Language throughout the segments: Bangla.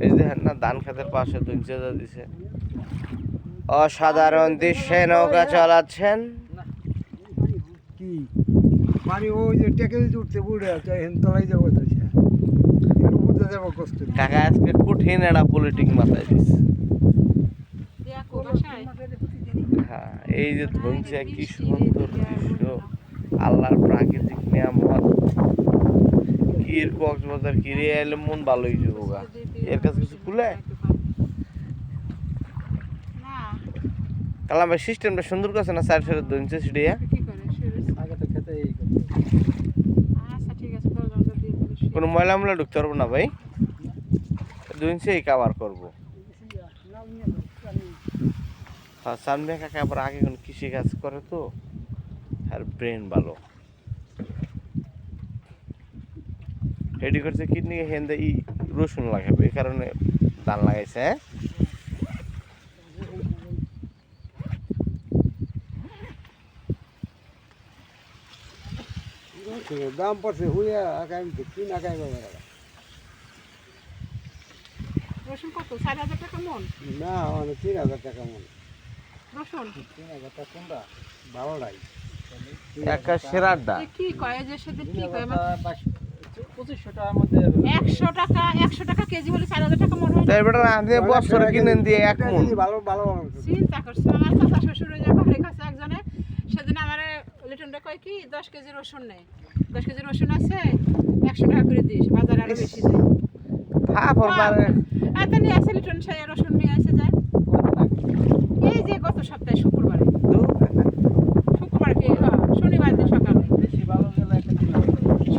এই দেখেন না ধান খেতের পাশে দুইছে দিছে। অসাধারণ দৃশ্যে নৌকা চালাচ্ছেন। কি পানি ওই যে টেকে উঠছে বুড়ে আছে হেন তলাই যাবো উঠতে যাবো কষ্ট। কাকা আজকে কঠিন একটা পলিটিক মাথায় দিচ্ছে। হ্যাঁ, এই যে ধনছে কি সুন্দর দৃশ্য, আল্লাহর প্রাকৃতিক নিয়ামত। কি এর কক্সবাজার কি রে এলে মন ভালোই যাবো গা। এর কাছে কিছু খুলে কালাম ভাই সিস্টেমটা সুন্দর করছে না, সাইড সাইডে ধনছে সিডিয়া। কোনো ময়লা ময়লা ঢুকতে পারবো না ভাই, ধনছেই কাভার করবো। হ্যাঁ, সামনে কাকা আবার আগে কোন কৃষি কাজ করে তো, আর ব্রেন ভালো। রেডি করছে কিডনি হেন্দে ই রসুন লাগাবে, এই কারণে ধান লাগাইছে। দাম পড়ছে হুইয়া আগামী কি না গাইবা রসুন কত 4000 টাকা মন? না মানে 3000 টাকা মন রসুন। 3000 টাকা কোনটা ভালো নাই একটা সেরাডা কি কয় যে সেদিন কি কয় 2500 টাকার মধ্যে 100 টাকা কেজি হলে 4000 টাকা মন হয়। তাই বেটা রাঁধে বছরে কিনে দিয়ে এক মন। ভালো ভালো চিন্তা করছে আমার চাচা শ্বশুর ওই যে বাড়ি কাছে একজনে সেদিন আমারে লিটনটা কয় কি 10 কেজি রসুন নেই, 10 কেজি রসুন আছে 100 টাকা করে দিস, বাজারে আরো বেশি যায়। ফাফর মারে এত নিয়ে আসে লিটন সেই রসুন নিয়ে আসে যায়। এই যে গত সপ্তাহে শুক্রবারে কি শনিবার দিন সকালে বেশি ভালো গেলে একটা দিন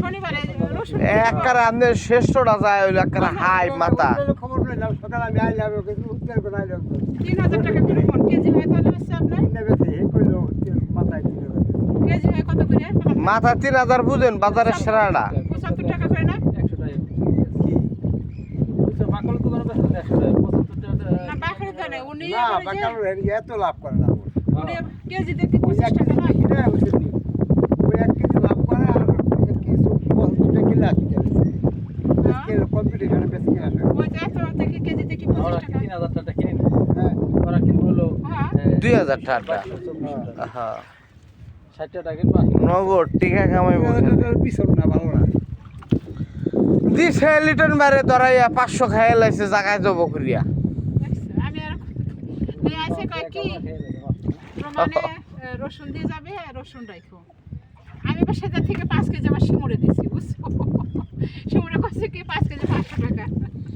শনিবারে রসুন একবার আমাদের শ্রেষ্ঠটা যায় হইলো একবার হাই মাথা। খবর পেলাম সকালে আমি আইলাম কিন্তু উত্তর করে আইলাম 3000 টাকা করে মন কেজি হয় তাহলে হচ্ছে আপনার নেবেছে হে কইলো মাথায় দিল কেজি হয় কত করে? মাথা 3000 বুঝেন বাজারের সেরাডা 75 টাকা করে না? 100 টাকা কি তো বাকল তো করে 100 টাকা 75 টাকা না বাকরে জানে উনি না বাকল এত লাভ করে না উনি কেজি দেখে 25 টাকা না কিনে হইছে ওই 1 কেজি লাভ করে আর কিছু 50 টাকা কিলো আসছে স্কেল কম্পিটিশনে বেশি কিনা ওই যে এত থেকে কেজি দেখে 25 টাকা 3000 টাকা কিনে হ্যাঁ ওরা কিনবো হলো 2000 টাকা। হ্যাঁ 60 টাকা কিনবা নগদ টিকা কামাইবো। পিছন না ভালো না দিছে লিটন মারে ধরাইয়া 500 খাইয়া লাইছে জায়গায় যাবো করিয়া। আমি আর নিয়ে আসে কয় কি প্রমাণে রসুন দিয়ে যাবে রসুন রাখো। আমি এবার সেটা থেকে 5 কেজি আমার শিমুরে দিছি বুঝছো, শিমুরে কইছে কি 5 কেজি 500 টাকা।